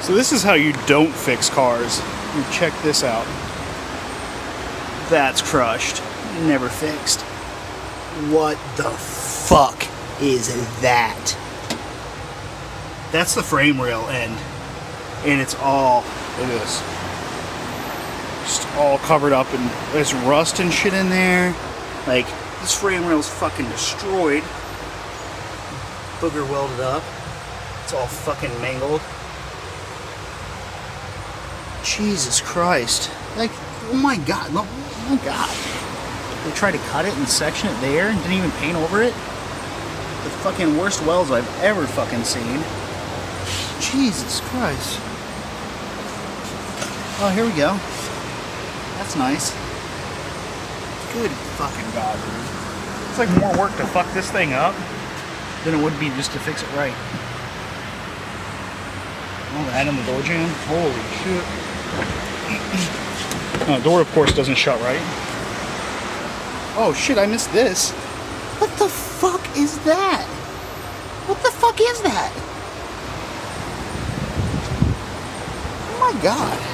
So this is how you don't fix cars. You check this out. That's crushed. Never fixed. What the fuck is that? That's the frame rail end. And it's all, it is just all covered up and there's rust and shit in there. Like, this frame rail's fucking destroyed. Booger welded up. It's all fucking mangled. Jesus Christ. Like, oh my god, look, oh my god. They tried to cut it and section it there and didn't even paint over it. The fucking worst welds I've ever fucking seen. Jesus Christ. Oh, here we go. That's nice. Good fucking god, dude. It's like more work to fuck this thing up than it would be just to fix it right. Oh, that in the door jam? Holy shit. The door, of course, doesn't shut right. Oh shit, I missed this. What the fuck is that? What the fuck is that? Oh my god.